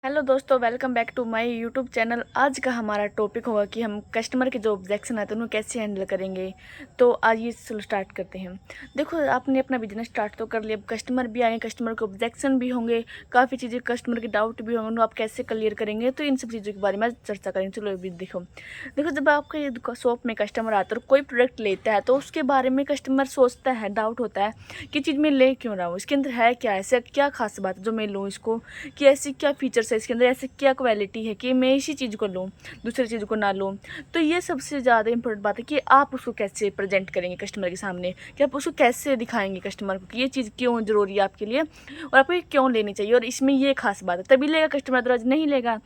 Hello दोस्तों, welcome back to my YouTube channel. आज का हमारा टॉपिक होगा कि हम कस्टमर के जो ऑब्जेक्शन आते हैं उन्हें कैसे हैंडल करेंगे। तो आज ये स्टार्ट करते हैं। देखो, आपने अपना बिजनेस स्टार्ट तो कर लिया, अब कस्टमर भी आएंगे, कस्टमर के ऑब्जेक्शन भी होंगे, काफ़ी चीज़ें कस्टमर के डाउट भी होंगे, उन्हें आप कैसे क्लियर करेंगे। तो इन सब चीज़ों के बारे में आज चर्चा करेंगे। चलो अभी देखो देखो जब आपके ये शॉप में कस्टमर आता है और कोई प्रोडक्ट लेता है तो उसके बारे में कस्टमर सोचता है, डाउट होता है कि चीज़ मैं ले क्यों रहा हूँ, इसके अंदर है क्या, ऐसा क्या खास बात है जो मैं लूँ इसको, कि ऐसी क्या फीचर्स है इसके अंदर, ऐसी क्या क्वालिटी है कि मैं इसी चीज़ को लूँ, दूसरी चीज़ को ना लूँ। तो ये सबसे ज़्यादा इंपॉर्टेंट बात है कि आप उसको कैसे प्रेजेंट करेंगे कस्टमर के सामने, कि आप उसको कैसे दिखाएंगे कस्टमर को कि ये चीज़ क्यों ज़रूरी है आपके लिए और आपको ये क्यों लेनी चाहिए और इसमें ये खास बात है, तभी लेगा कस्टमर, अदरवाइज नहीं लेगा।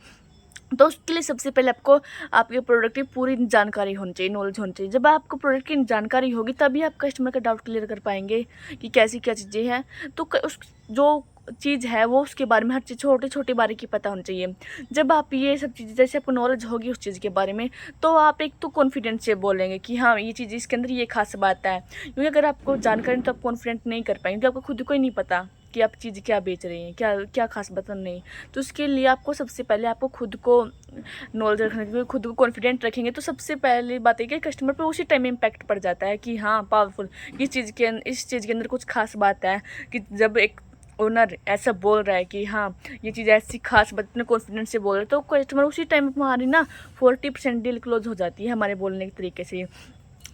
तो उसके लिए सबसे पहले आपको आपके प्रोडक्ट की पूरी जानकारी होनी चाहिए, नॉलेज होनी चाहिए। जब आपको प्रोडक्ट की जानकारी होगी तभी आप कस्टमर का डाउट क्लियर कर पाएंगे कि कैसी क्या चीज़ें हैं। तो उस जो चीज़ है वो उसके बारे में हर चीज़ छोटे छोटे बारे की पता होनी चाहिए। जब आप ये सब चीज़ें, जैसे आपको नॉलेज होगी उस चीज़ के बारे में, तो आप एक तो कॉन्फिडेंस से बोलेंगे कि हाँ ये चीज़ इसके अंदर ये खास बात है। क्योंकि अगर आपको जानकारी नहीं तो आप कॉन्फिडेंट नहीं कर पाएंगे, क्योंकि आपको खुद को ही नहीं पता कि आप चीज़ क्या बेच रहे हैं, क्या क्या खास बात नहीं। तो उसके लिए आपको सबसे पहले आपको खुद को नॉलेज रखने के लिए, खुद को कॉन्फिडेंट रखेंगे तो सबसे पहली बात है कि कस्टमर पे उसी टाइम इम्पैक्ट पड़ जाता है कि हाँ पावरफुल, इस चीज़ के अंदर कुछ खास बात है। कि जब एक ओनर ऐसा बोल रहा है कि हाँ ये चीज़ ऐसी खास बात, इतने कॉन्फिडेंस से बोल रहे हैं, तो कस्टमर उसी टाइम हमारी ना 40% डील क्लोज हो जाती है हमारे बोलने के तरीके से।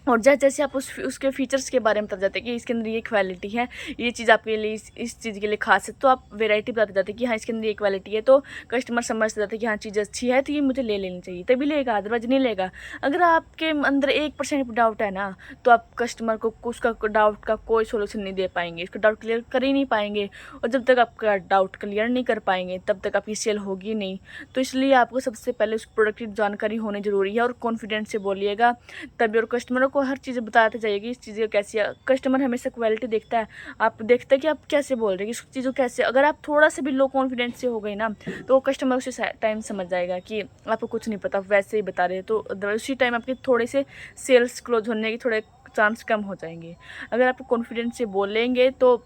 और जैसे जैसे आप उसके फीचर्स के बारे में बता जाते हैं कि इसके अंदर ये क्वालिटी है, ये चीज़ आपके लिए इस चीज़ के लिए खास है, तो आप वैरायटी बताते जाते हैं कि हाँ इसके अंदर ये क्वालिटी है, तो कस्टमर समझ जाते हैं कि हाँ चीज़ अच्छी है तो ये मुझे ले लेनी चाहिए, तभी लेगा, अदरवाइज नहीं लेगा। अगर आपके अंदर 1% डाउट है ना, तो आप कस्टमर को उसका डाउट का कोई सोल्यूशन नहीं दे पाएंगे, इसका डाउट क्लियर कर ही नहीं पाएंगे। और जब तक आपका डाउट क्लियर नहीं कर पाएंगे तब तक आपकी सेल होगी नहीं। तो इसलिए आपको सबसे पहले उस प्रोडक्ट की जानकारी होनी ज़रूरी है और कॉन्फिडेंस से बोलिएगा तभी। और कस्टमरों को हर चीज़ बताते जाइए कि इस चीज़ कैसी है। कस्टमर हमेशा क्वालिटी देखता है, आप देखते हैं कि आप कैसे बोल रहे हैं, इस चीज़ को कैसे। अगर आप थोड़ा सा भी लो कॉन्फिडेंस से हो गए ना, तो कस्टमर उसी टाइम समझ जाएगा कि आपको कुछ नहीं पता, वैसे ही बता रहे हैं। तो उसी टाइम आपके थोड़े से सेल्स क्लोज होने के थोड़े चांस कम हो जाएंगे। अगर आप कॉन्फिडेंस से बोलेंगे तो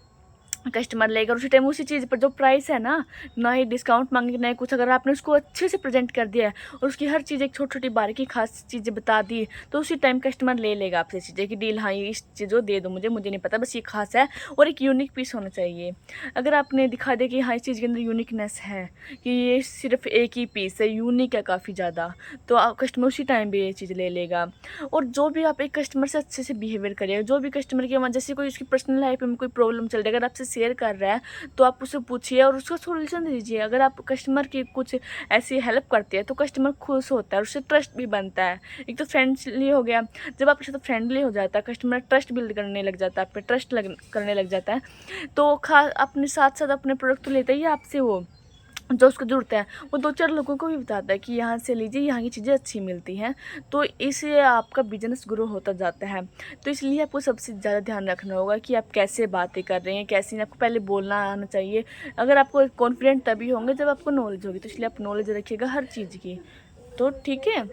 कस्टमर लेगा, और उसी टाइम उसी चीज़ पर जो प्राइस है ना ही डिस्काउंट मांगे ना ही कुछ, अगर आपने उसको अच्छे से प्रेजेंट कर दिया है और उसकी हर चीज़ एक छोटी छोटी बारीकी खास चीज़ें बता दी, तो उसी टाइम कस्टमर ले लेगा आपसे चीज़ें कि डील, हाँ ये इस चीज़ दे दो मुझे नहीं पता, बस ये खास है और एक यूनिक पीस होना चाहिए। अगर आपने दिखा दिया कि हाँ इस चीज़ के अंदर यूनिकनेस है, कि ये सिर्फ एक ही पीस है, यूनिक है काफ़ी ज़्यादा, तो आप कस्टमर उसी टाइम भी ये चीज़ ले लेगा। और जो भी आप एक कस्टमर से अच्छे से बिहेवियर करिएगा, जो भी कस्टमर की वजह से कोई उसकी पर्सनल लाइफ में कोई प्रॉब्लम चल रही है, अगर आपसे शेयर कर रहा है तो आप उससे पूछिए और उसका सॉल्यूशन दीजिए। अगर आप कस्टमर की कुछ ऐसी हेल्प करती है तो कस्टमर खुश होता है, उससे ट्रस्ट भी बनता है। एक तो फ्रेंडली हो गया, जब आपके साथ फ्रेंडली हो जाता है कस्टमर, ट्रस्ट बिल्ड करने लग जाता है, आप पे ट्रस्ट करने लग जाता है। तो अपने साथ साथ अपने प्रोडक्ट तो लेता ही है आपसे, वो जो उसको ज़रूरत है वो 2-4 लोगों को भी बताता है कि यहाँ से लीजिए, यहाँ की चीज़ें अच्छी मिलती हैं। तो इससे आपका बिज़नेस ग्रो होता जाता है। तो इसलिए आपको सबसे ज़्यादा ध्यान रखना होगा कि आप कैसे बातें कर रहे हैं, कैसे नहीं। आपको पहले बोलना आना चाहिए। अगर आपको कॉन्फिडेंट तभी होंगे जब आपको नॉलेज होगी, तो इसलिए आप नॉलेज रखिएगा हर चीज़ की। तो ठीक है।